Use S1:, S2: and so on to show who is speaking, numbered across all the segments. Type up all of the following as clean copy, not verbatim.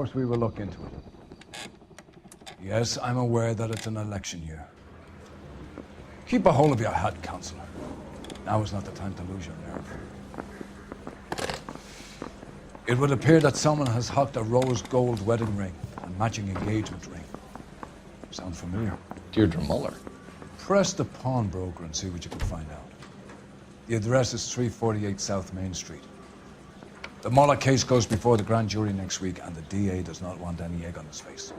S1: course we will look into it. Yes, I'm aware that it's an election year. Keep a hold of your head, Counselor. Now is not the time to lose your nerve. It would appear that someone has hocked a rose gold wedding ring and matching engagement ring. Sound familiar?
S2: Deirdre Muller.
S1: Press the pawnbroker and see what you can find out. The address is 348 South Main Street. The Muller case goes before the grand jury next week, and the DA does not want any egg on his face.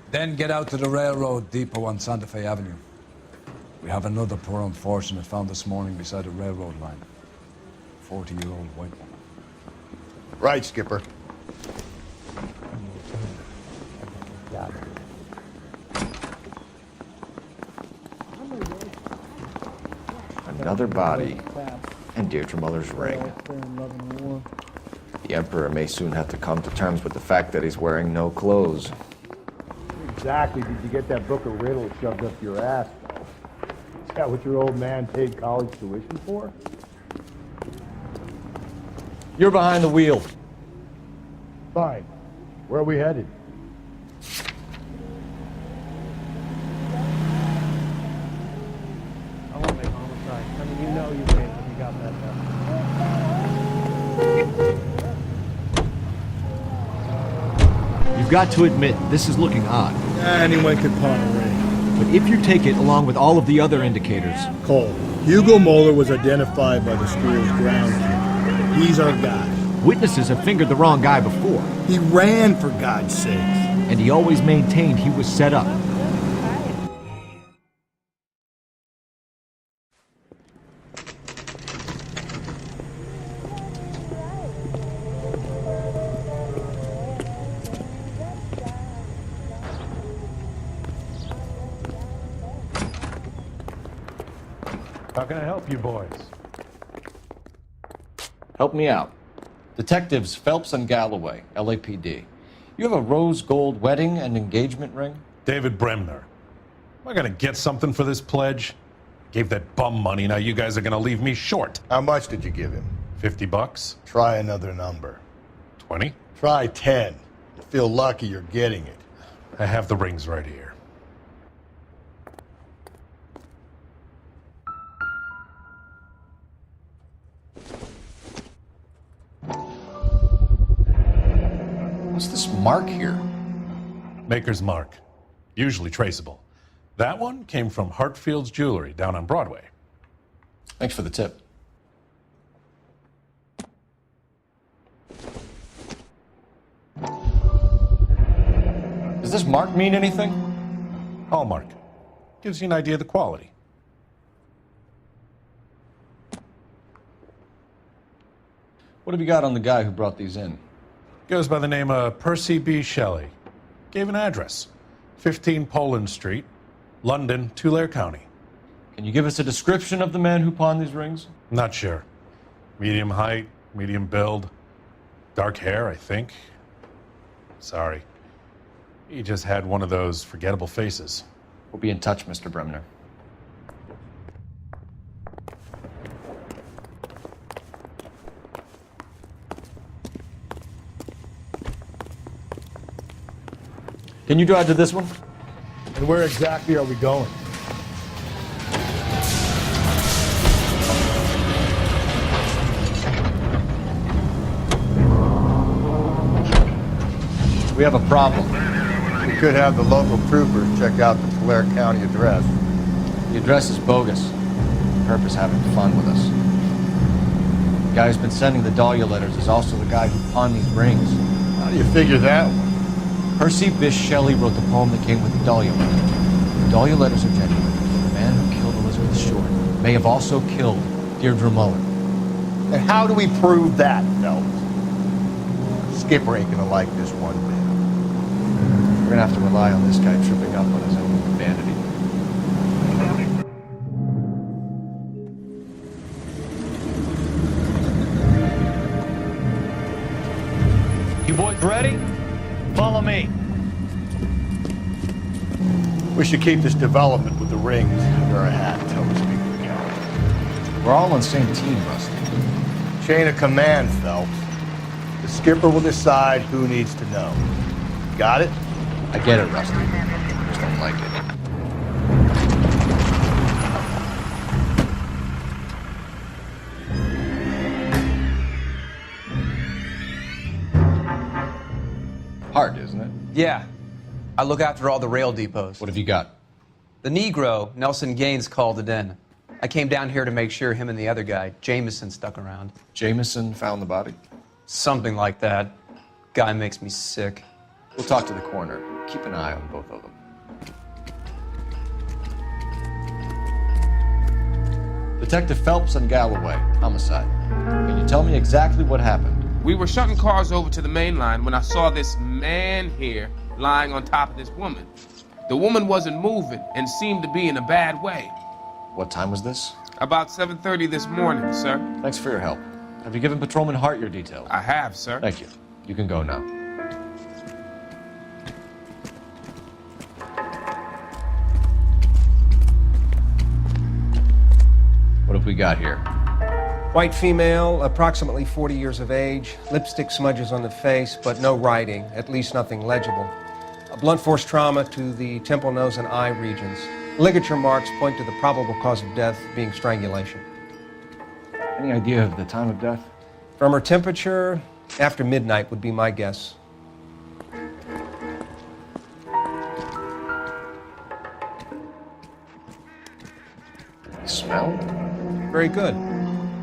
S1: Then get out to the railroad depot on Santa Fe Avenue. We have another poor unfortunate found this morning beside a railroad line. 40-year-old white woman.
S3: Right, Skipper.
S2: Another body. And Deirdre Muller's ring. The Emperor may soon have to come to terms with the fact that he's wearing no clothes.
S3: Exactly did you get that book of riddles shoved up your ass, though? Is that what your old man paid college tuition for?
S2: You're behind the wheel.
S3: Fine. Where are we headed?
S4: I won't make homicide. I mean, you know you can't if you got that stuff.
S5: You've got to admit, this is looking odd.
S6: Anyone could pawn a ring.
S5: But if you take it along with all of the other indicators...
S6: Cole, Hugo Moeller was identified by the school's groundskeeper. He's our guy.
S5: Witnesses have fingered the wrong guy before.
S6: He ran, for God's sakes.
S5: And he always maintained he was set up.
S7: How can I help you boys?
S2: Help me out. Detectives Phelps and Galloway, LAPD. You have a rose gold wedding and engagement ring?
S7: David Bremner. Am I gonna get something for this pledge? Gave that bum money, now you guys are gonna leave me short.
S3: How much did you give him?
S7: $50?
S3: Try another number.
S7: 20?
S3: Try 10. You feel lucky you're getting it.
S7: I have the rings right here.
S2: What's this mark here?
S7: Maker's mark. Usually traceable. That one came from Hartfield's Jewelry down on Broadway.
S2: Thanks for the tip. Does this mark mean anything?
S7: Hallmark. Gives you an idea of the quality.
S2: What have you got on the guy who brought these in?
S7: Goes by the name of Percy B. Shelley. Gave an address. 15 Poland Street, London, Tulare County.
S2: Can you give us a description of the man who pawned these rings?
S7: Not sure. Medium height, medium build. Dark hair, I think. Sorry. He just had one of those forgettable faces.
S2: We'll be in touch, Mr. Bremner. Can you drive to this one?
S3: And where exactly are we going?
S2: We have a problem.
S3: We could have the local troopers check out the Tulare County address.
S2: The address is bogus. The purpose having fun with us. The guy who's been sending the Dahlia letters is also the guy who pawned these rings.
S3: How do you figure that one?
S2: Percy Bysshe Shelley wrote the poem that came with the Dahlia letters. The Dahlia letters are genuine. The man who killed Elizabeth Short may have also killed Deirdre Muller.
S3: And how do we prove that, Phelps? Skipper ain't gonna like this one bit.
S2: We're gonna have to rely on this guy tripping up on his own vanity.
S8: You boys ready? Follow me.
S3: We should keep this development with the rings under our hat until we speak to the gallery.
S2: We're all on the same team, Rusty.
S3: Chain of command, Phelps. The skipper will decide who needs to know. Got it?
S2: I get it, Rusty. I just don't like it. Hard, isn't it?
S9: Yeah. I look after all the rail depots.
S2: What have you got?
S9: The Negro, Nelson Gaines, called it in. I came down here to make sure him and the other guy, Jameson, stuck around.
S2: Jameson found the body?
S9: Something like that. Guy makes me sick.
S2: We'll talk to the coroner. Keep an eye on both of them. Detective Phelps and Galloway, homicide. Can you tell me exactly what happened?
S10: We were shutting cars over to the main line when I saw this man here lying on top of this woman. The woman wasn't moving and seemed to be in a bad way.
S2: What time was this?
S10: About 7:30 this morning, sir.
S2: Thanks for your help. Have you given Patrolman Hart your details?
S10: I have, sir.
S2: Thank you. You can go now. What have we got here?
S11: White female, approximately 40 years of age, lipstick smudges on the face, but no writing, at least nothing legible. A blunt force trauma to the temple, nose, and eye regions. Ligature marks point to the probable cause of death being strangulation.
S2: Any idea of the time of death?
S11: From her temperature, after midnight would be my guess.
S2: Smell?
S11: Very good.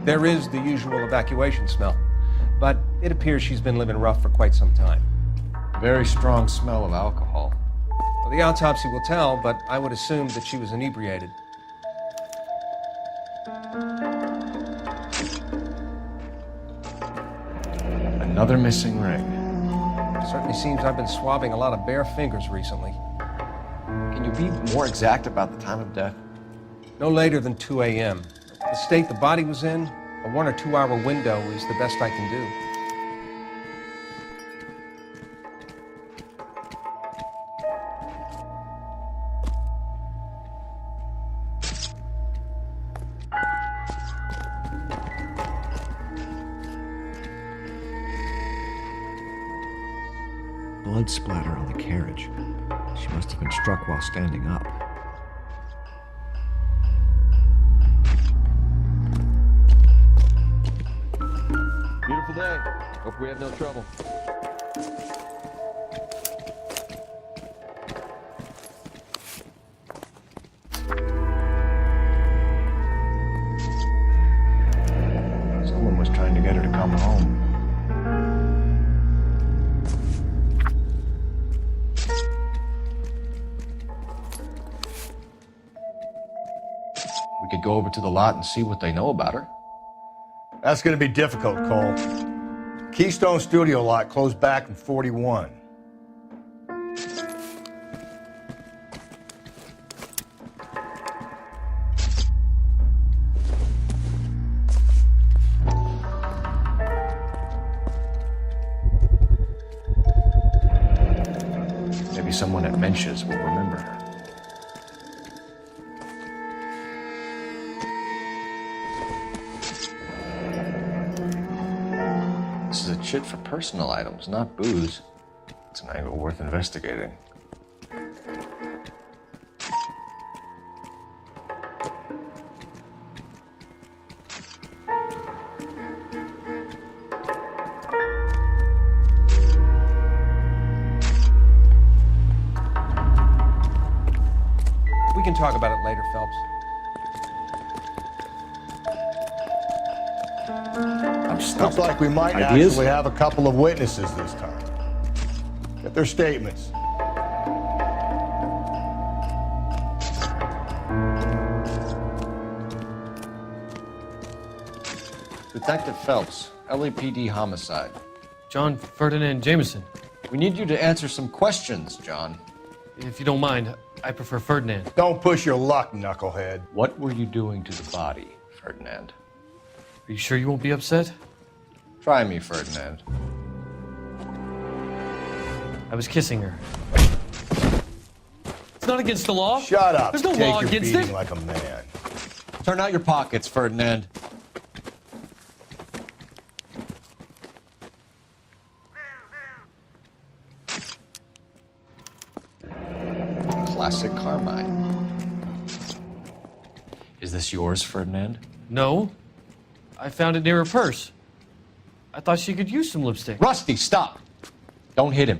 S11: There is the usual evacuation smell, but it appears she's been living rough for quite some time.
S2: Very strong smell of alcohol.
S11: Well, the autopsy will tell, but I would assume that she was inebriated.
S2: Another missing ring.
S11: Certainly seems I've been swabbing a lot of bare fingers recently.
S2: Can you be more exact about the time of death?
S11: No later than 2 a.m. The state the body was in, a 1 or 2 hour window is the best I can do.
S5: Blood splatter on the carriage. She must have been struck while standing up.
S2: Beautiful day. Hope we have no trouble. Someone was trying to get her to come home. We could go over to the lot and see what they know about her.
S3: That's going to be difficult, Cole. Keystone Studio lot closed back in 41.
S2: Maybe someone at Mensch's will remember her. This is a chit for personal items, not booze. It's an angle worth investigating.
S11: We can talk about it later, Phelps.
S2: I'm stumped.
S3: Looks like we might
S5: Ideas?
S3: actually have a couple of witnesses this time. Get their statements.
S2: Detective Phelps, LAPD homicide.
S4: John Ferdinand Jameson.
S2: We need you to answer some questions, John.
S4: If you don't mind, I prefer Ferdinand.
S3: Don't push your luck, knucklehead.
S2: What were you doing to the body, Ferdinand?
S4: Are you sure you won't be upset?
S2: Try me, Ferdinand.
S4: I was kissing her. It's not against the law.
S3: Shut up.
S4: There's no
S3: Take
S4: law
S3: your
S4: against
S3: beating
S4: it.
S3: like a man.
S2: Turn out your pockets, Ferdinand.
S5: classic carmine. Is this yours, Ferdinand?
S2: No. I found it near her purse. I thought she could use some lipstick.
S5: Rusty, stop! Don't hit him.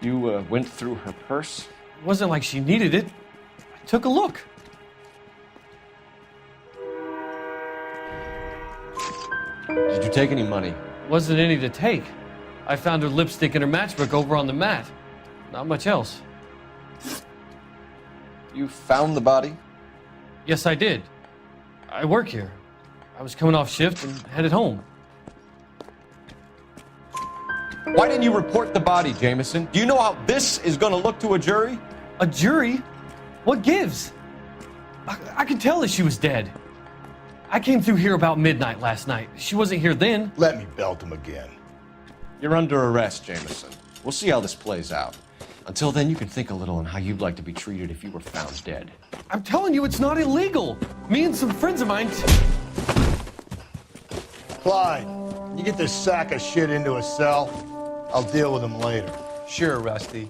S5: You went through her purse?
S2: It wasn't like she needed it. I took a look.
S5: Did you take any money?
S2: Wasn't any to take. I found her lipstick and her matchbook over on the mat. Not much else.
S5: You found the body?
S2: Yes, I did. I work here. I was coming off shift and headed home.
S5: Why didn't you report the body, Jameson? Do you know how this is going to look to a jury?
S2: A jury? What gives? I could tell that she was dead. I came through here about midnight last night. She wasn't here then.
S3: Let me belt him again.
S5: You're under arrest, Jameson. We'll see how this plays out. Until then, you can think a little on how you'd like to be treated if you were found dead.
S2: I'm telling you, it's not illegal. Me and some friends of mine...
S3: Clyde, you get this sack of shit into a cell. I'll deal with him later.
S9: Sure, Rusty.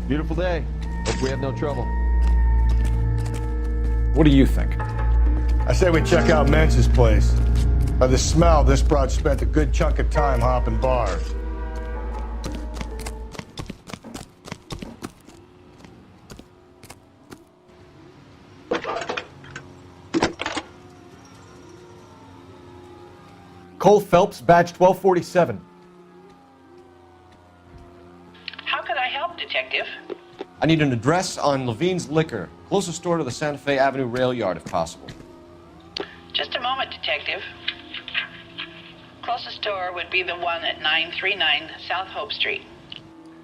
S5: Beautiful day. Hope we have no trouble. What do you think?
S3: I say we check out Mentz's place. By the smell, this broad spent a good chunk of time hopping bars.
S2: Cole Phelps, badge 1247.
S12: How can I help, Detective?
S5: I need an address on Levine's Liquor, closest store to the Santa Fe Avenue rail yard, if possible.
S12: Just a moment, Detective. Closest store would be the one at 939 South Hope Street.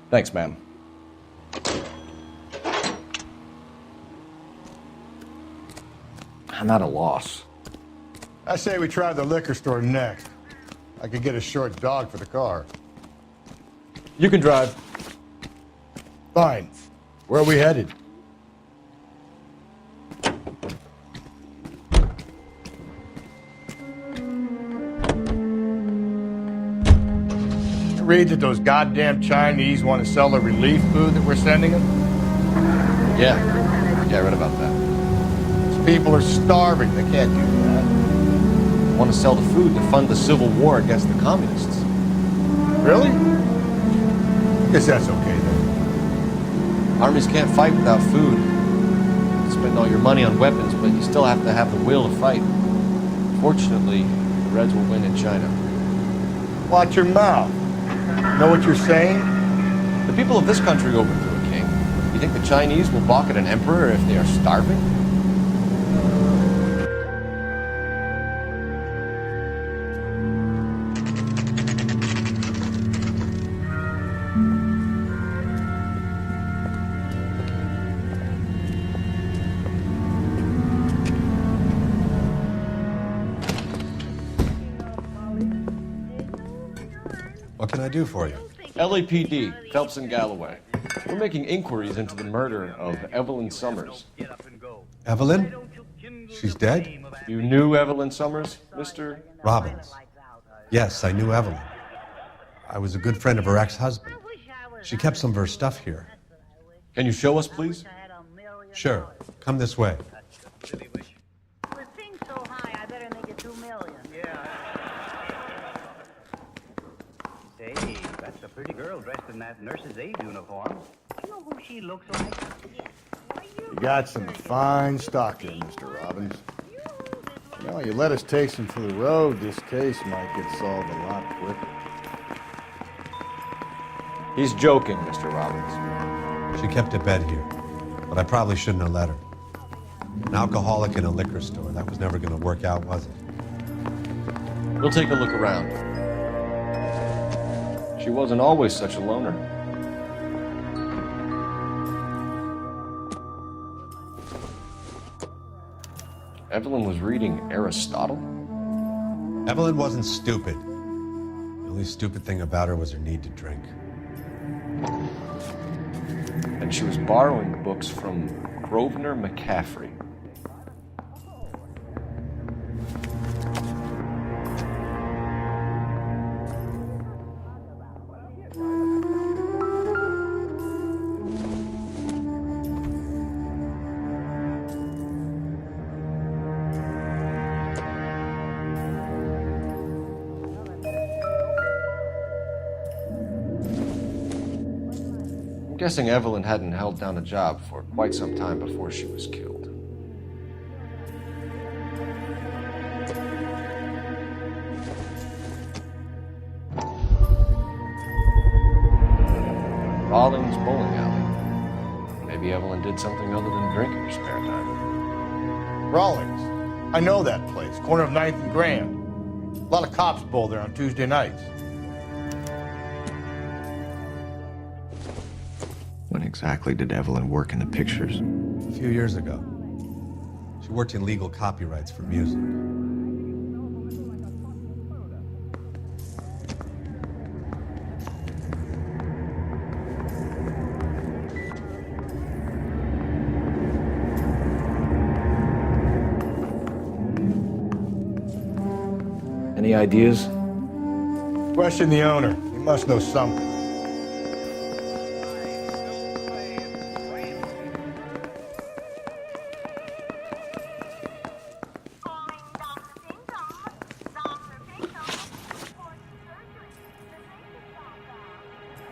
S5: Thanks, ma'am. I'm at a loss.
S3: I say we try the liquor store next. I could get a short dog for the car.
S5: You can drive.
S3: Fine. Where are we headed? Read that those goddamn Chinese want to sell the relief food that we're sending them?
S5: Yeah, I read about that.
S3: These people are starving. They can't do that.
S5: Want to sell the food to fund the civil war against the communists.
S3: Really? Guess that's okay then.
S5: Armies can't fight without food. You spend all your money on weapons, but you still have to have the will to fight. Fortunately, the Reds will win in China.
S3: Watch your mouth. Know what you're saying?
S5: The people of this country overthrew a king. You think the Chinese will balk at an emperor if they are starving?
S13: What can I do for you?
S5: LAPD, Phelps and Galloway. We're making inquiries into the murder of Evelyn Summers.
S13: Evelyn? She's dead?
S5: You knew Evelyn Summers, Mr.
S13: Robbins. Yes, I knew Evelyn. I was a good friend of her ex-husband. She kept some of her stuff here.
S5: Can you show us, please?
S13: Sure. Come this way.
S14: Hey, that's a pretty girl dressed in that nurse's aide uniform. Do you know who she looks like?
S3: You got some fine stock there, Mr. Robbins. You know, you let us take some for the road, this case might get solved a lot quicker.
S5: He's joking, Mr. Robbins.
S13: She kept a bed here, but I probably shouldn't have let her. An alcoholic in a liquor store, that was never going to work out, was it?
S5: We'll take a look around. She wasn't always such a loner. Evelyn was reading Aristotle?
S13: Evelyn wasn't stupid. The only stupid thing about her was her need to drink.
S5: And she was borrowing books from Grosvenor McCaffrey. I'm guessing Evelyn hadn't held down a job for quite some time before she was killed. Rawlings Bowling Alley. Maybe Evelyn did something other than drink in her spare time.
S3: Rawlings. I know that place. Corner of 9th and Grand. A lot of cops bowl there on Tuesday nights.
S15: When exactly did Evelyn work in the pictures?
S13: A few years ago. She worked in legal copyrights for music.
S15: Any ideas?
S3: Question the owner. He must know something.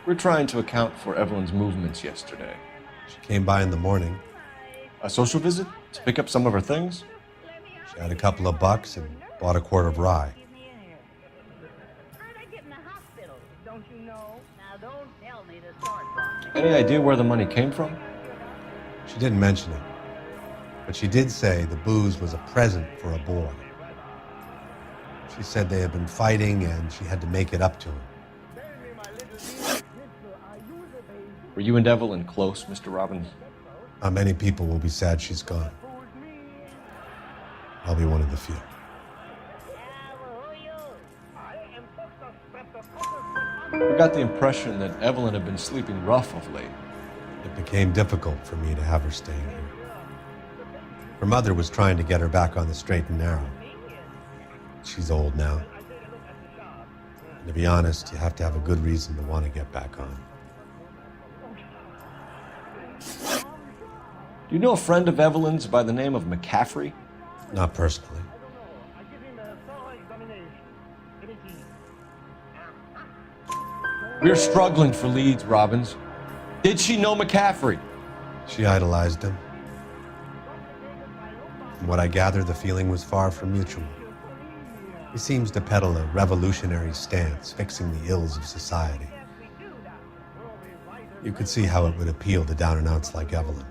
S5: We're trying to account for Evelyn's movements yesterday.
S13: She came by in the morning.
S5: A social visit? To pick up some of her things?
S13: She had a couple of bucks and bought a quart of rye.
S5: Any idea where the money came from?
S13: She didn't mention it, but she did say the booze was a present for a boy. She said they had been fighting and she had to make it up to him.
S5: Were you and Evelyn close, Mr. Robbins?
S13: Many people will be sad she's gone. I'll be one of the few.
S5: I got the impression that Evelyn had been sleeping rough of late.
S13: It became difficult for me to have her staying here. Her mother was trying to get her back on the straight and narrow. She's old now. And to be honest, you have to have a good reason to want to get back on.
S5: Do you know a friend of Evelyn's by the name of McCaffrey?
S13: Not personally.
S5: We're struggling for leads, Robbins. Did she know McCaffrey?
S13: She idolized him. From what I gather, the feeling was far from mutual. He seems to peddle a revolutionary stance, fixing the ills of society. You could see how it would appeal to down-and-outs like Evelyn.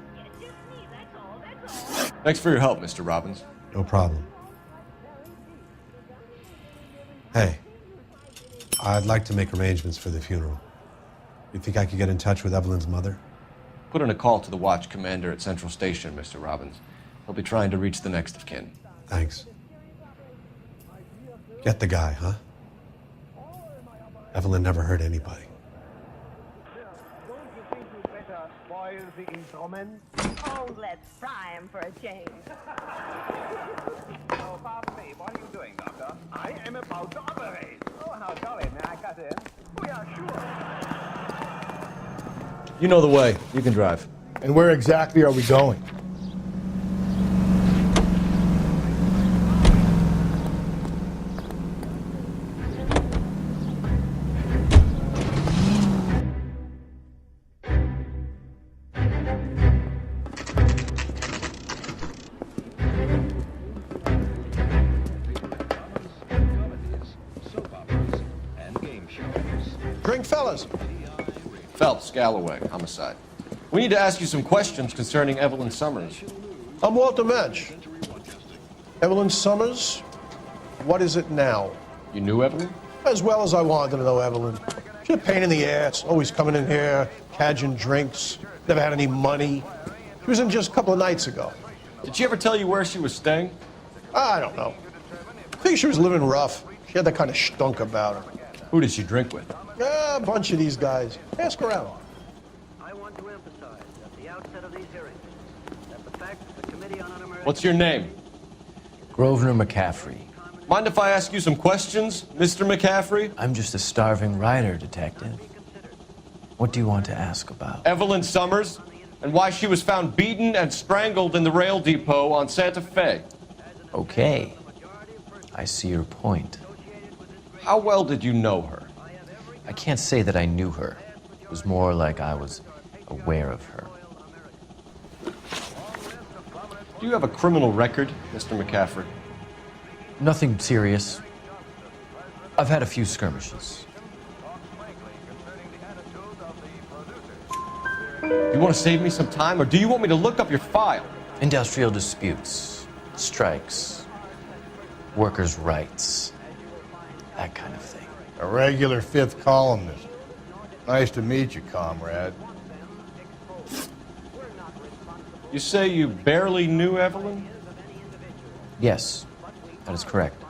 S5: Thanks for your help, Mr. Robbins.
S13: No problem. Hey, I'd like to make arrangements for the funeral. You think I could get in touch with Evelyn's mother?
S5: Put in a call to the watch commander at Central Station, Mr. Robbins. He'll be trying to reach the next of kin.
S13: Thanks. Get the guy, huh? Evelyn never hurt anybody.
S14: The instrument?
S16: Oh, let's fry him for a change.
S14: Oh, pardon me. What are you doing, Doctor? I am about to operate. Oh, how jolly. May I cut in? Oh, yeah, sure.
S5: You know the way. You can drive.
S3: And where exactly are we going?
S6: Drink, fellas.
S5: Phelps, Galloway, homicide. We need to ask you some questions concerning Evelyn Summers.
S6: I'm Walter Mensch. Evelyn Summers, what is it now?
S5: You knew Evelyn?
S6: As well as I wanted to know Evelyn. She's a pain in the ass, always coming in here, cadging drinks, never had any money. She was in just a couple of nights ago.
S5: Did she ever tell you where she was staying?
S6: I don't know. I think she was living rough. She had that kind of stunk about her.
S5: Who did she drink with?
S6: Yeah, a bunch of these guys. Ask around.
S14: I want to emphasize at the outset of these hearings that the fact that the Committee on Un-American...
S5: What's your name?
S17: Grosvenor McCaffrey.
S5: Mind if I ask you some questions, Mr. McCaffrey?
S17: I'm just a starving writer, Detective. What do you want to ask about?
S5: Evelyn Summers, and why she was found beaten and strangled in the rail depot on Santa Fe.
S17: Okay. I see your point.
S5: How well did you know her?
S17: I can't say that I knew her. It was more like I was aware of her.
S5: Do you have a criminal record, Mr. McCaffrey?
S17: Nothing serious. I've had a few skirmishes.
S5: You want to save me some time, or do you want me to look up your file?
S17: Industrial disputes, strikes, workers' rights, that kind of thing.
S3: A regular fifth columnist. Nice to meet you, comrade.
S5: You say you barely knew Evelyn?
S17: Yes, that is correct.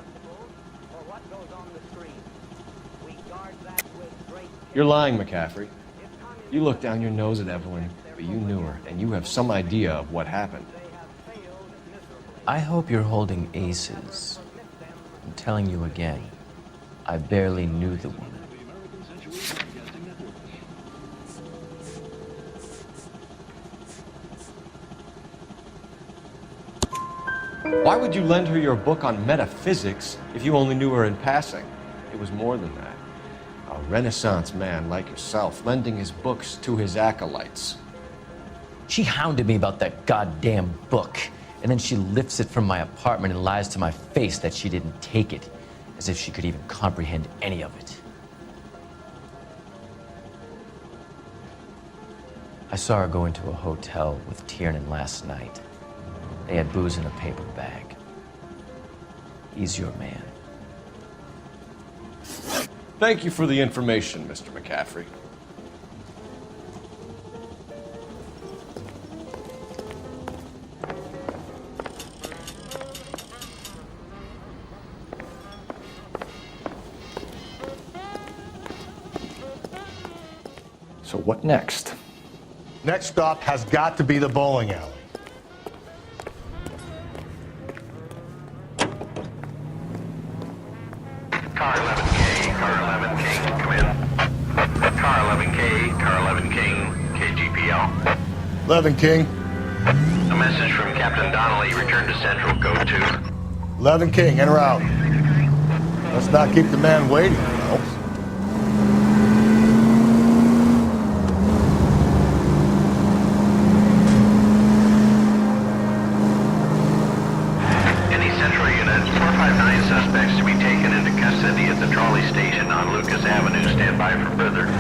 S5: You're lying, McCaffrey. You looked down your nose at Evelyn, but you knew her, and you have some idea of what happened.
S17: I hope you're holding aces. I'm telling you again, I barely knew the woman.
S5: Why would you lend her your book on metaphysics if you only knew her in passing? It was more than that. A Renaissance man like yourself, lending his books to his acolytes.
S17: She hounded me about that goddamn book, and then she lifts it from my apartment and lies to my face that she didn't take it, as if she could even comprehend any of it. I saw her go into a hotel with Tiernan last night. They had booze in a paper bag. He's your man.
S5: Thank you for the information, Mr. McCaffrey.
S15: So what next?
S3: Next stop has got to be the bowling alley.
S18: Car 11K, Car 11 King, come in. Car 11K, Car 11 King, KGPL.
S3: 11 King.
S18: A message from Captain Donnelly, return to Central, go to.
S3: 11 King, en route. Let's not keep the man waiting, Phelps.
S18: Any Central unit, 459 suspects to be taken into custody at the trolley station on Lucas Avenue. Stand by for further.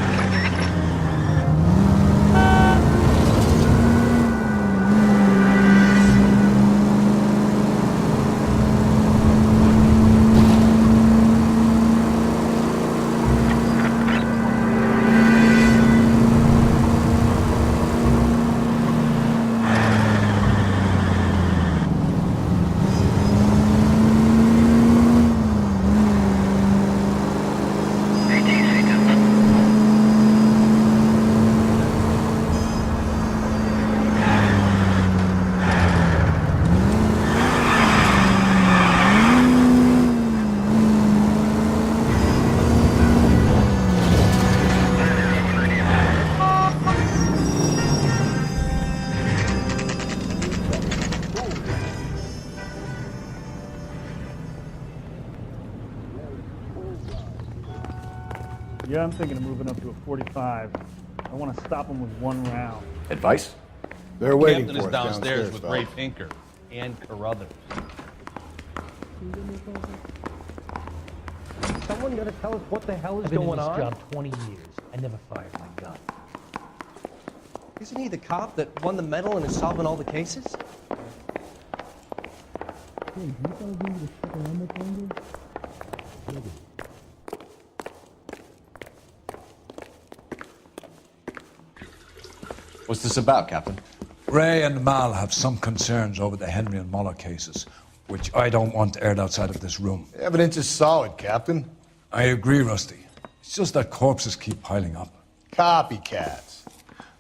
S4: Yeah, I'm thinking of moving up to a 45. I want to stop them with one round.
S15: Advice?
S3: They're waiting
S8: Captain
S3: for
S8: is
S3: us
S8: downstairs with Ray
S3: Phelps.
S8: Pinker and Carruthers.
S4: Someone got to tell us what the hell is
S19: I've been
S4: going
S19: in this
S4: on?
S19: job 20 years. I never fired my gun.
S11: Isn't he the cop that won the medal and is solving all the cases?
S5: What's this about, Captain?
S1: Ray and Mal have some concerns over the Henry and Muller cases, which I don't want aired outside of this room.
S3: The evidence is solid, Captain.
S1: I agree, Rusty. It's just that corpses keep piling up.
S3: Copycats.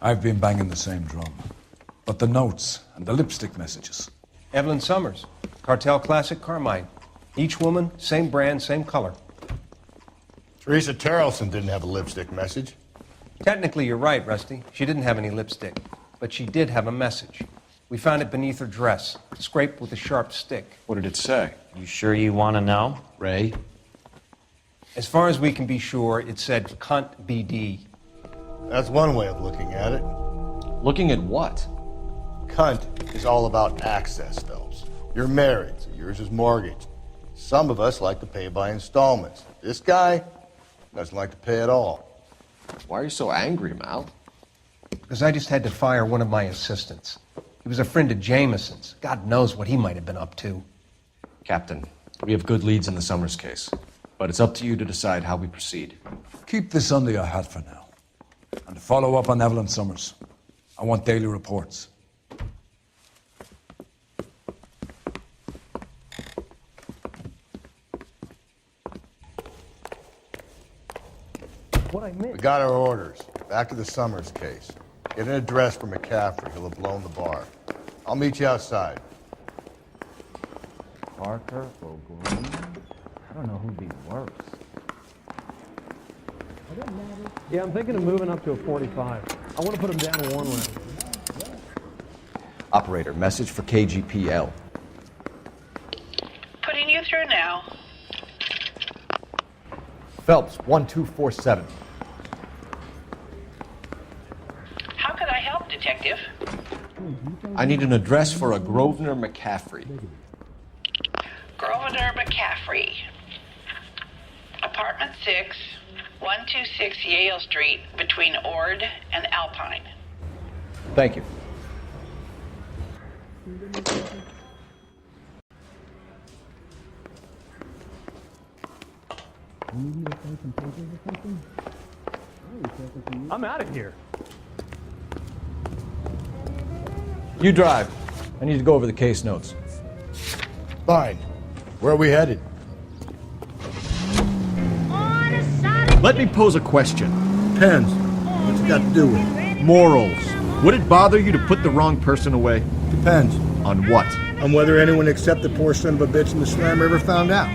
S1: I've been banging the same drum. But the notes and the lipstick messages.
S11: Evelyn Summers, Cartel Classic Carmine. Each woman, same brand, same color.
S3: Teresa Terrelson didn't have a lipstick message.
S11: Technically, you're right, Rusty. She didn't have any lipstick, but she did have a message. We found it beneath her dress, scraped with a sharp stick.
S5: What did it say?
S17: You sure you want to know?
S5: Ray?
S11: As far as we can be sure, it said cunt BD.
S3: That's one way of looking at it.
S5: Looking at what?
S3: Cunt is all about access, Phelps. You're married, so yours is mortgaged. Some of us like to pay by installments. This guy doesn't like to pay at all.
S5: Why are you so angry, Mal?
S11: Because I just had to fire one of my assistants. He was a friend of Jameson's. God knows what he might have been up to.
S5: Captain, we have good leads in the Summers case, but it's up to you to decide how we proceed.
S1: Keep this under your hat for now. And to follow up on Evelyn Summers, I want daily reports.
S4: What I missed?
S3: We got our orders. Back to the Summers case. Get an address for McCaffrey. He'll have blown the bar. I'll meet you outside.
S19: Parker or Green? I don't know who'd be worse.
S4: Yeah, I'm thinking of moving up to a 45. I want to put him down to 1 round.
S15: Operator, message for KGPL.
S12: Putting you through now.
S15: Phelps, 1247.
S12: How could I help, Detective?
S5: I need an address for a Grosvenor McCaffrey.
S12: Grosvenor McCaffrey. Apartment 6, 126 Yale Street, between Ord and Alpine.
S15: Thank you.
S4: I'm out of here.
S15: You drive. I need to go over the case notes.
S3: Fine. Where are we headed?
S20: Let me pose a question.
S3: Depends. What's it got to do with it?
S20: Morals. Would it bother you to put the wrong person away?
S3: Depends.
S20: On what?
S3: On whether anyone except the poor son of a bitch in the slammer ever found out.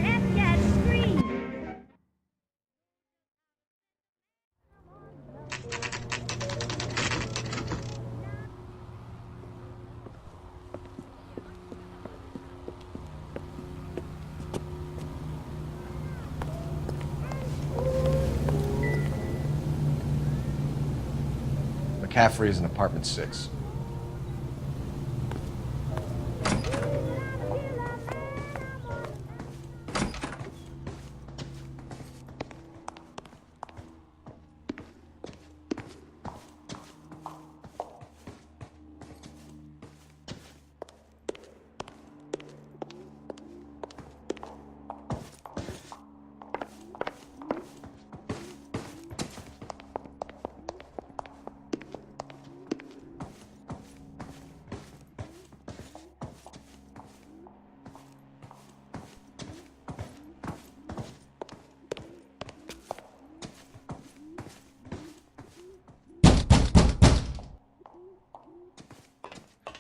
S5: McCaffrey is in apartment 6.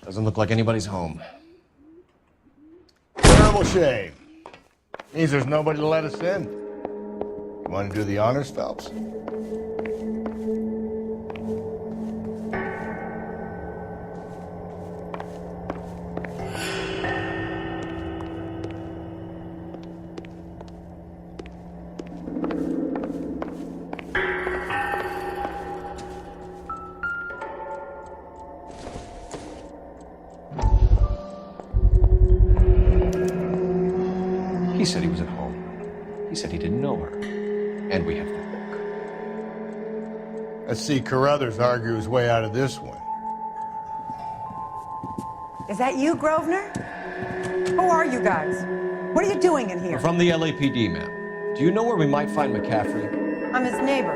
S5: Doesn't look like anybody's home.
S3: Terrible shame. Means there's nobody to let us in. You want to do the honors, Phelps?
S5: He said he was at home. He said he didn't know her. And we have the book.
S3: Let's see Carruthers argue his way out of this one.
S21: Is that you, Grosvenor? Who are you guys? What are you doing in here?
S5: We're from the LAPD, ma'am. Do you know where we might find McCaffrey?
S21: I'm his neighbor.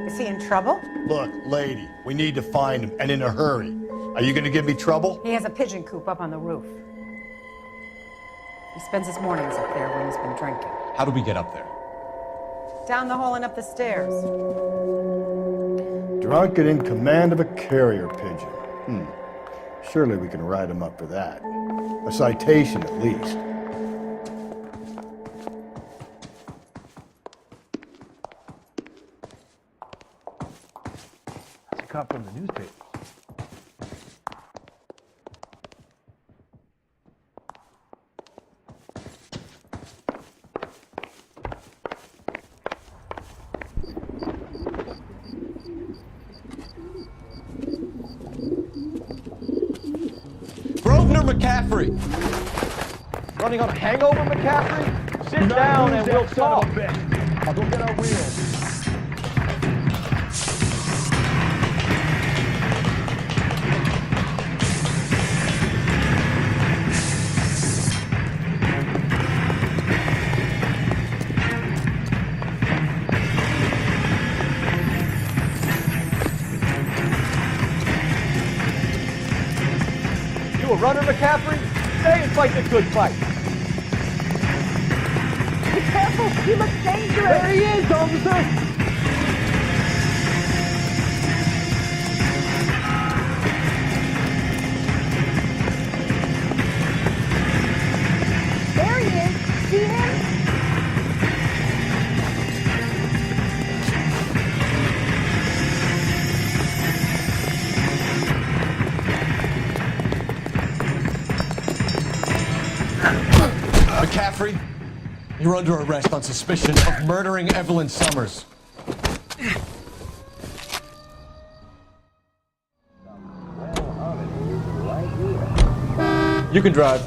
S21: Is he in trouble?
S3: Look, lady, we need to find him, and in a hurry. Are you going to give me trouble?
S21: He has a pigeon coop up on the roof. He spends his mornings up there when he's been drinking.
S5: How do we get up there?
S21: Down the hall and up the stairs.
S3: Drunk and in command of a carrier pigeon. Surely we can write him up for that. A citation, at least.
S4: It's a cop from the newspaper.
S5: McCaffrey!
S2: Running on a hangover, McCaffrey? Sit down and we'll talk.
S6: I'll go get our wheels.
S2: You a runner, McCaffrey? Stay and fight the good fight.
S21: Be careful! He looks dangerous!
S2: There he is, officer!
S21: There he is! See him?
S5: McCaffrey, you're under arrest on suspicion of murdering Evelyn Summers.
S2: You can drive.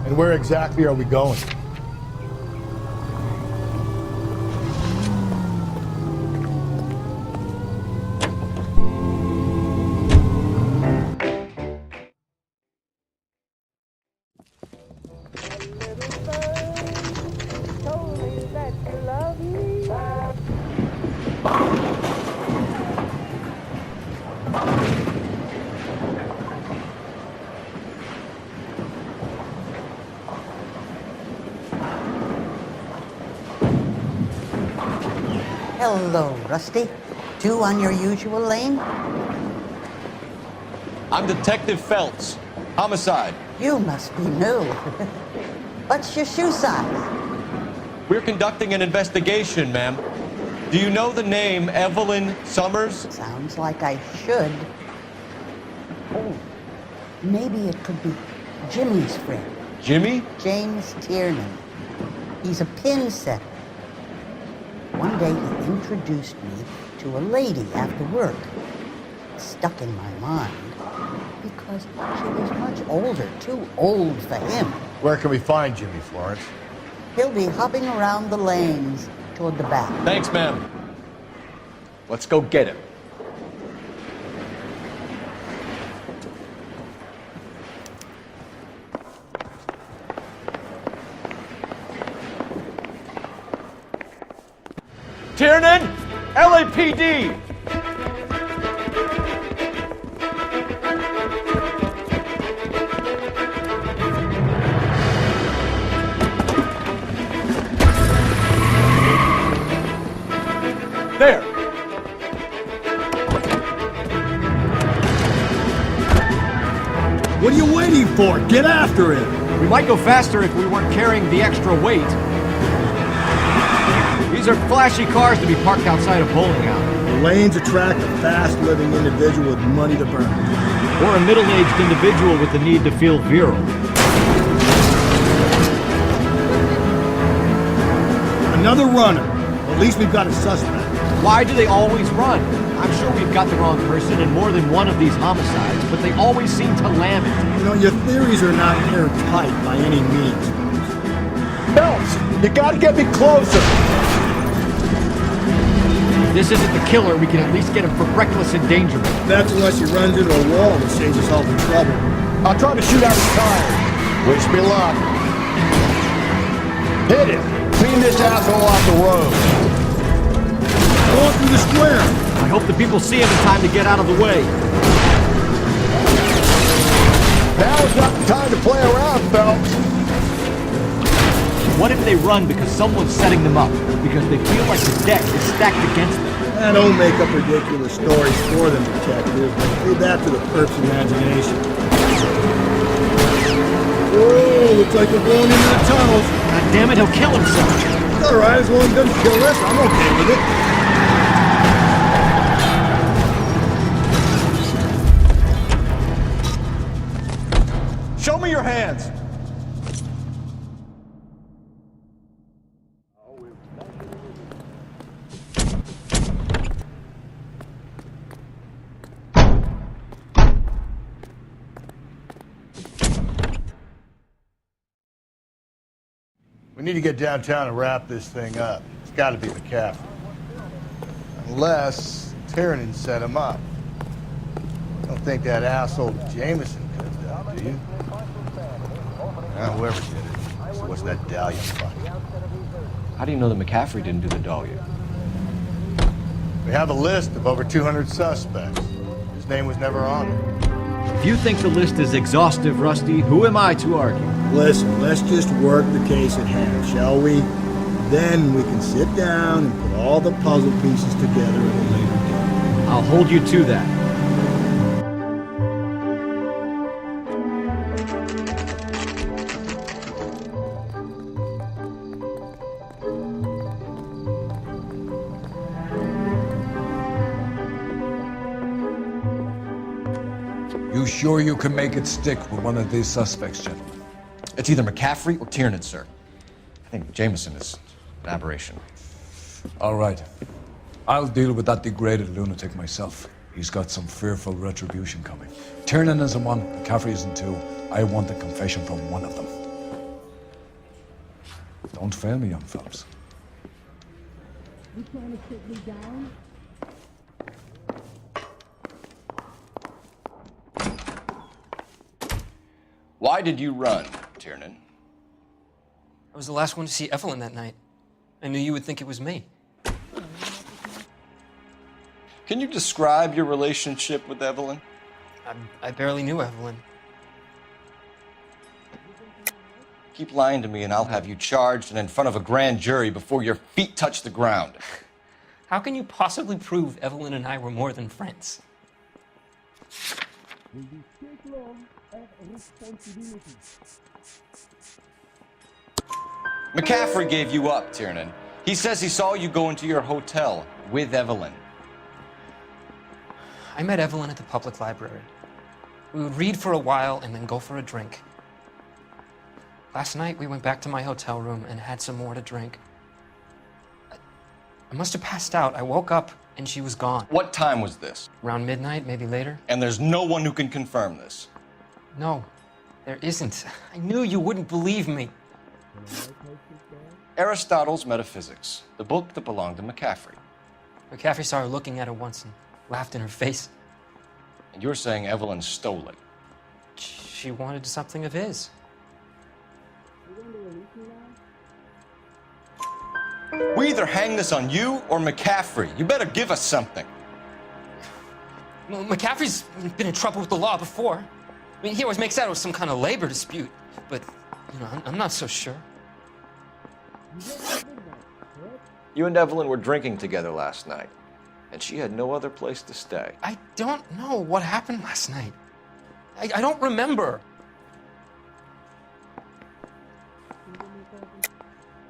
S3: And where exactly are we going?
S7: Hello, Rusty. Two on your usual lane?
S5: I'm Detective Phelps. Homicide.
S7: You must be new. What's your shoe size?
S5: We're conducting an investigation, ma'am. Do you know the name Evelyn Summers?
S7: Sounds like I should. Oh, maybe it could be Jimmy's friend.
S5: Jimmy?
S7: James Tiernan. He's a pin setter. One day he introduced me to a lady after work. It stuck in my mind because she was much older, too old for him.
S3: Where can we find Jimmy, Florence?
S7: He'll be hopping around the lanes toward the back.
S5: Thanks, ma'am. Let's go get him.
S2: Tiernan, LAPD! There!
S20: What are you waiting for? Get after it!
S2: We might go faster if we weren't carrying the extra weight. These are flashy cars to be parked outside a bowling alley.
S20: The lanes attract a fast-living individual with money to burn. Or a middle-aged individual with the need to feel virile. Another runner. At least we've got a suspect.
S2: Why do they always run? I'm sure we've got the wrong person in more than one of these homicides, but they always seem to lam it.
S20: You know, your theories are not airtight by any means.
S3: Phelps, you gotta get me closer!
S2: If this isn't the killer, we can at least get him for reckless endangerment.
S20: That's unless he runs into a wall and saves himself in trouble.
S3: I'll try to shoot out his tire. Wish me luck. Hit it! Clean this asshole off the road.
S20: Go through the square.
S2: I hope the people see him in time to get out of the way.
S3: Now is not the time to play around, Phelps.
S2: What if they run because someone's setting them up? Because they feel like the deck is stacked against them?
S20: Don't make up ridiculous stories for them, detective. Leave that to the perp's imagination. Whoa, looks like we're going into the tunnels.
S2: God damn it, he'll kill himself.
S20: It's all right, as long as he doesn't kill us, I'm okay with it.
S2: Show me your hands.
S3: need to get downtown and wrap this thing up. It's got to be McCaffrey. Unless Tiernan set him up. Don't think that asshole Jameson could have done it, do you? Whoever did it. So what's that Dahlia fight?
S5: How do you know that McCaffrey didn't do the Dahlia?
S3: We have a list of over 200 suspects. His name was never on it.
S20: If you think the list is exhaustive, Rusty, who am I to argue? Listen, let's just work the case at hand, shall we? Then we can sit down and put all the puzzle pieces together at a later date. I'll hold you to that.
S1: You sure you can make it stick with one of these suspects, gentlemen?
S5: It's either McCaffrey or Tiernan, sir. I think Jameson is an aberration.
S1: All right. I'll deal with that degraded lunatic myself. He's got some fearful retribution coming. Tiernan isn't one, McCaffrey isn't two. I want a confession from one of them. Don't fail me, young fellas.
S10: You trying to sit me down?
S5: Why did you run, Tiernan?
S22: I was the last one to see Evelyn that night. I knew you would think it was me.
S5: Can you describe your relationship with Evelyn?
S22: I barely knew Evelyn.
S5: Keep lying to me and I'll have you charged and in front of a grand jury before your feet touch the ground.
S22: How can you possibly prove Evelyn and I were more than friends?
S5: McCaffrey gave you up, Tiernan. He says he saw you go into your hotel with Evelyn.
S22: I met Evelyn at the public library. We would read for a while and then go for a drink. Last night, we went back to my hotel room and had some more to drink. I must have passed out. I woke up and she was gone.
S5: What time was this?
S22: Around midnight, maybe later.
S5: And there's no one who can confirm this?
S22: No, there isn't. I knew you wouldn't believe me.
S5: Aristotle's Metaphysics, the book that belonged to McCaffrey.
S22: McCaffrey saw her looking at it once and laughed in her face.
S5: And you're saying Evelyn stole it?
S22: She wanted something of his.
S5: We either hang this on you or McCaffrey. You better give us something.
S22: Well, McCaffrey's been in trouble with the law before. I mean, he always makes out it was some kind of labor dispute, but, you know, I'm not so sure.
S5: You and Evelyn were drinking together last night, and she had no other place to stay.
S22: I don't know what happened last night. I don't remember.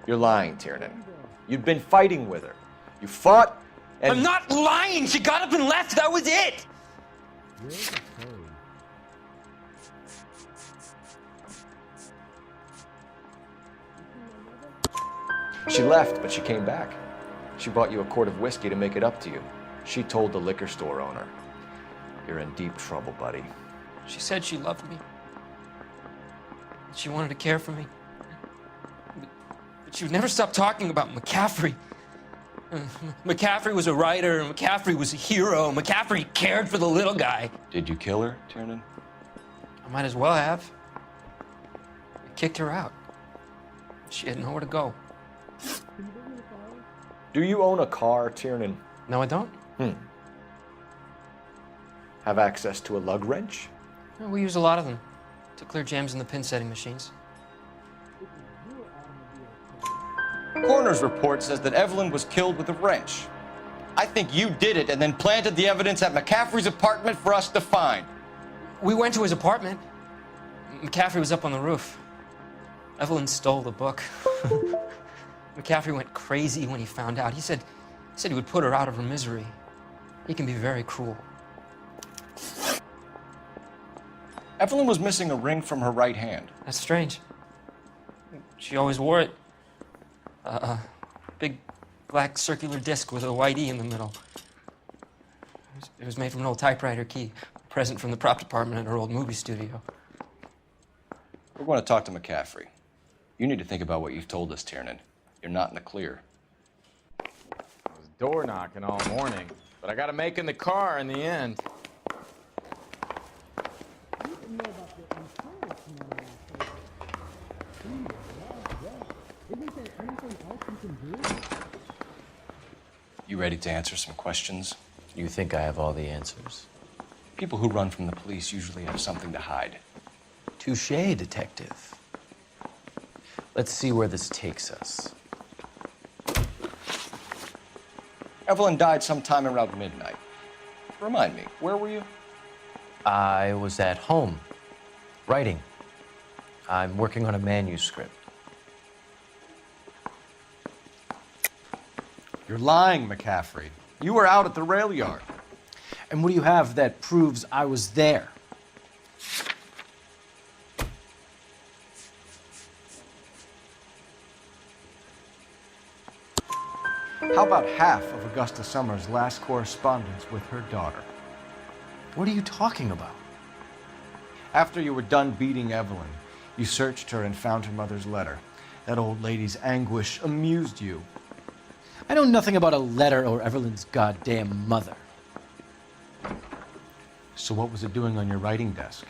S5: You're lying, Tiernan. You'd been fighting with her. You fought, and...
S22: I'm not lying! She got up and left! That was it!
S5: She left, but she came back. She bought you a quart of whiskey to make it up to you. She told the liquor store owner. You're in deep trouble, buddy.
S22: She said she loved me. She wanted to care for me. But she would never stop talking about McCaffrey. McCaffrey was a writer, McCaffrey was a hero, McCaffrey cared for the little guy.
S5: Did you kill her, Tiernan?
S22: I might as well have. I kicked her out. She had nowhere to go.
S5: Do you own a car, Tiernan?
S22: No, I don't.
S5: Have access to a lug wrench?
S22: No, we use a lot of them to clear jams in the pin setting machines.
S5: Coroner's report says that Evelyn was killed with a wrench. I think you did it and then planted the evidence at McCaffrey's apartment for us to find.
S22: We went to his apartment. McCaffrey was up on the roof. Evelyn stole the book. McCaffrey went crazy when he found out. He said he would put her out of her misery. He can be very cruel.
S5: Evelyn was missing a ring from her right hand.
S22: That's strange. She always wore it. Big black circular disc with a white E in the middle. It was made from an old typewriter key, a present from the prop department at her old movie studio.
S5: We're going to talk to McCaffrey. You need to think about what you've told us, Tiernan. You're not in the clear.
S15: I was door knocking all morning, but I got to make in the car in the end.
S5: You ready to answer some questions?
S17: You think I have all the answers?
S5: People who run from the police usually have something to hide.
S17: Touché, detective. Let's see where this takes us.
S5: Evelyn died sometime around midnight. Remind me, where were you?
S17: I was at home, writing. I'm working on a manuscript.
S5: You're lying, McCaffrey. You were out at the rail yard.
S2: And what do you have that proves I was there?
S5: How about half of Augusta Summers' last correspondence with her daughter?
S2: What are you talking about?
S5: After you were done beating Evelyn, you searched her and found her mother's letter. That old lady's anguish amused you.
S2: I know nothing about a letter or Evelyn's goddamn mother.
S5: So what was it doing on your writing desk?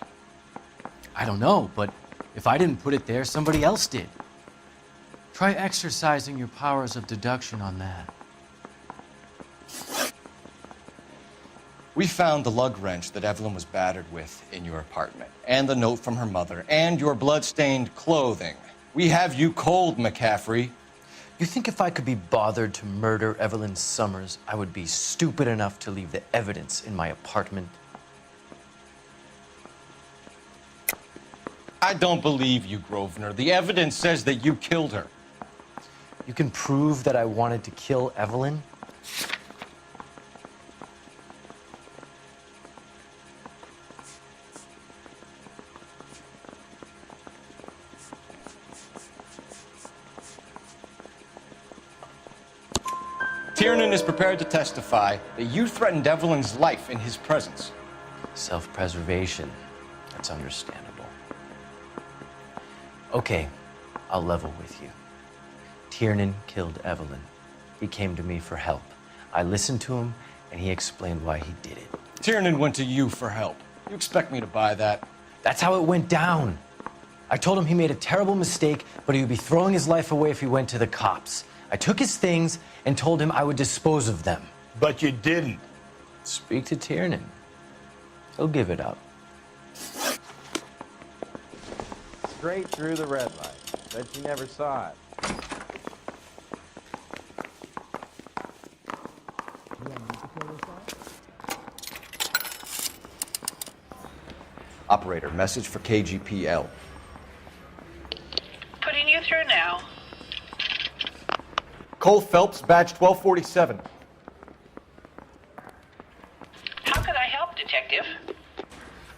S2: I don't know, but if I didn't put it there, somebody else did. Try exercising your powers of deduction on that.
S5: We found the lug wrench that Evelyn was battered with in your apartment, and the note from her mother, and your blood-stained clothing. We have you cold, McCaffrey.
S17: You think if I could be bothered to murder Evelyn Summers, I would be stupid enough to leave the evidence in my apartment?
S5: I don't believe you, Grosvenor. The evidence says that you killed her.
S17: You can prove that I wanted to kill Evelyn?
S5: Tiernan is prepared to testify that you threatened Evelyn's life in his presence.
S17: Self-preservation. That's understandable. Okay, I'll level with you. Tiernan killed Evelyn. He came to me for help. I listened to him, and he explained why he did it.
S5: Tiernan went to you for help. You expect me to buy that?
S17: That's how it went down. I told him he made a terrible mistake, but he would be throwing his life away if he went to the cops. I took his things and told him I would dispose of them.
S3: But you didn't.
S17: Speak to Tiernan. He'll give it up.
S15: Straight through the red light. Bet you never saw it.
S5: Operator, message for KGPL.
S12: Putting you through now.
S5: Cole Phelps, badge 1247.
S12: How could I help, Detective?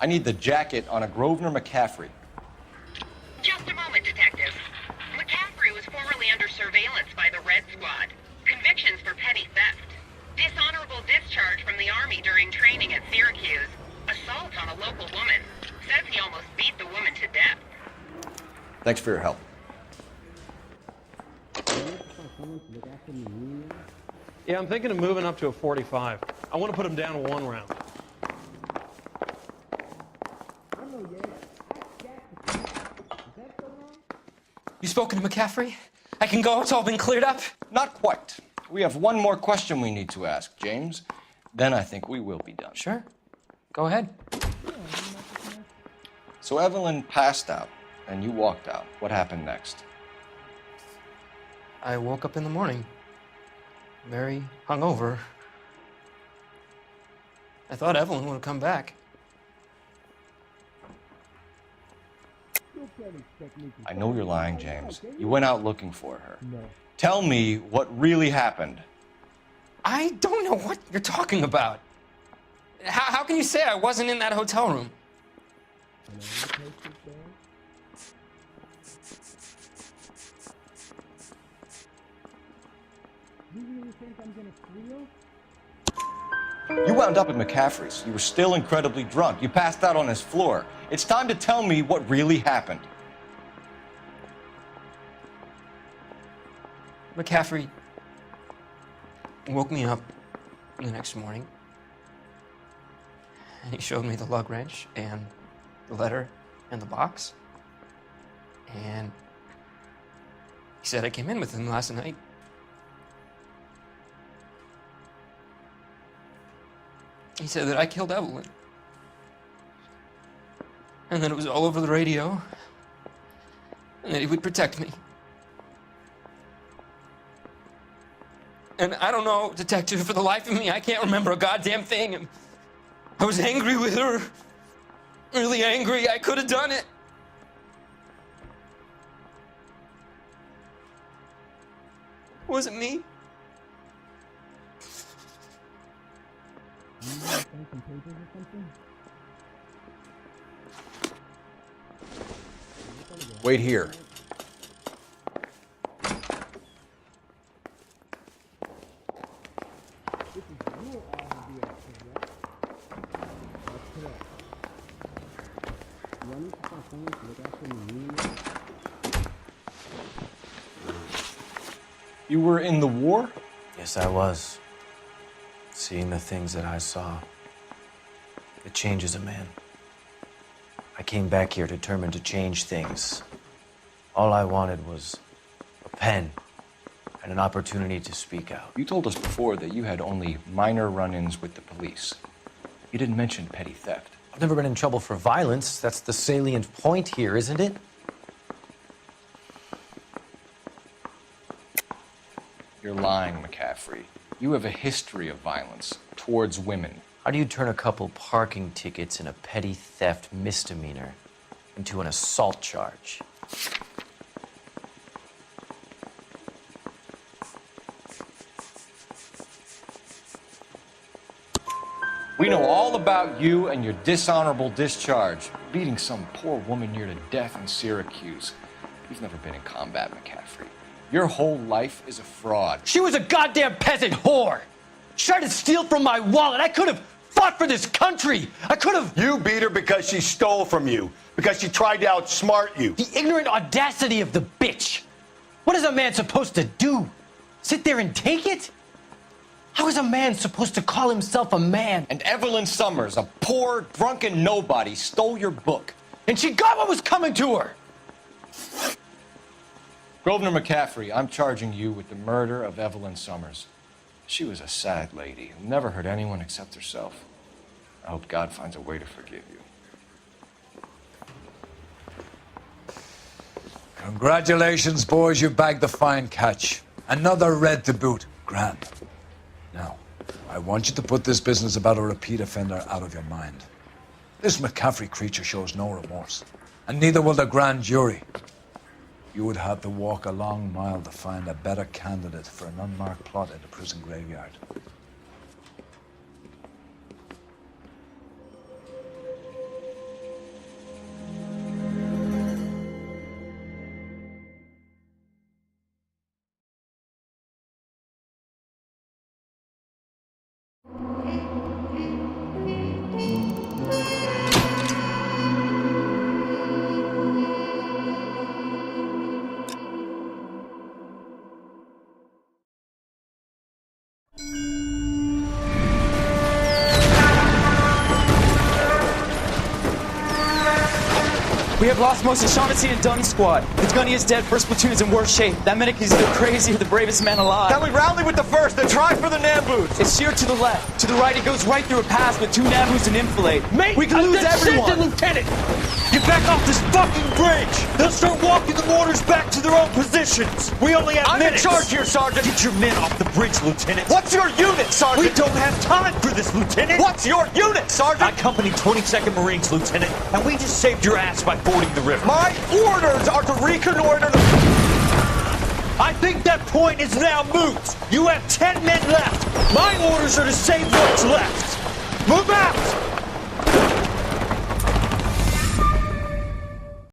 S5: I need the jacket on a Grosvenor McCaffrey.
S12: Just a moment, Detective. McCaffrey was formerly under surveillance by the Red Squad. Convictions for petty theft. Dishonorable discharge from the Army during training at Syracuse. Assault on a local woman. Says he almost beat the woman to death.
S5: Thanks for your help.
S11: Yeah, I'm thinking of moving up to a 45. I want to put him down one round.
S22: You spoken to McCaffrey? I can go? It's all been cleared up?
S5: Not quite. We have one more question we need to ask, James. Then I think we will be done.
S22: Sure. Go ahead.
S5: So Evelyn passed out, and you walked out. What happened next?
S22: I woke up in the morning, very hungover. I thought Evelyn would have come back.
S5: I know you're lying, James. You went out looking for her. Tell me what really happened.
S22: I don't know what you're talking about. How can you say I wasn't in that hotel room?
S5: You wound up at McCaffrey's. You were still incredibly drunk. You passed out on his floor. It's time to tell me what really happened.
S22: McCaffrey woke me up the next morning, and he showed me the lug wrench and the letter and the box, and he said I came in with him last night. He said that I killed Evelyn, and that it was all over the radio, and that he would protect me. And I don't know, detective, for the life of me, I can't remember a goddamn thing. And I was angry with her. Really angry. I could have done it. Was it me?
S2: Wait here. You were in the war?
S17: Yes, I was. Seeing the things that I saw, it changes a man. I came back here determined to change things. All I wanted was a pen and an opportunity to speak out.
S2: You told us before that you had only minor run-ins with the police. You didn't mention petty theft.
S17: I've never been in trouble for violence. That's the salient point here, isn't it?
S2: You're lying, McCaffrey. You have a history of violence towards women.
S17: How do you turn a couple parking tickets and a petty theft misdemeanor into an assault charge?
S2: We know all about you and your dishonorable discharge, beating some poor woman near to death in Syracuse. You've never been in combat, McCaffrey. Your whole life is a fraud.
S17: She was a goddamn peasant whore! She tried to steal from my wallet. I could have fought for this country. I could have...
S3: You beat her because she stole from you, because she tried to outsmart you.
S17: The ignorant audacity of the bitch. What is a man supposed to do? Sit there and take it? How is a man supposed to call himself a man?
S2: And Evelyn Summers, a poor, drunken nobody, stole your book.
S17: And she got what was coming to her.
S2: Grosvenor McCaffrey, I'm charging you with the murder of Evelyn Summers. She was a sad lady who never hurt anyone except herself. I hope God finds a way to forgive you.
S1: Congratulations, boys, you bagged the fine catch. Another red to boot. Grand. Now, I want you to put this business about a repeat offender out of your mind. This McCaffrey creature shows no remorse, and neither will the grand jury. You would have to walk a long mile to find a better candidate for an unmarked plot in the prison graveyard.
S9: We have lost most of Shaughnessy and Dunn's squad. The gunny is dead. First platoon is in worse shape. That medic is either crazy or the bravest man alive.
S18: Can we rally with the first and try for the Nambus?
S9: It's sheer to the left. To the right, it goes right through a pass with 2 Nambus and Enfilade. Mate, we can lose everyone.
S18: Lieutenant! Get back off this fucking bridge! They'll start walking the mortars back to their own positions. We only have minutes. I'm in charge here, Sergeant. Get your men off the bridge, Lieutenant. What's your unit, Sergeant? We don't have time for this, Lieutenant. What's your unit, Sergeant? I company 22nd Marines, Lieutenant, and we just saved your ass by fording the river. My orders are to reconnoiter the... I think that point is now moot. You have 10 men left. My orders are to save what's left. Move out!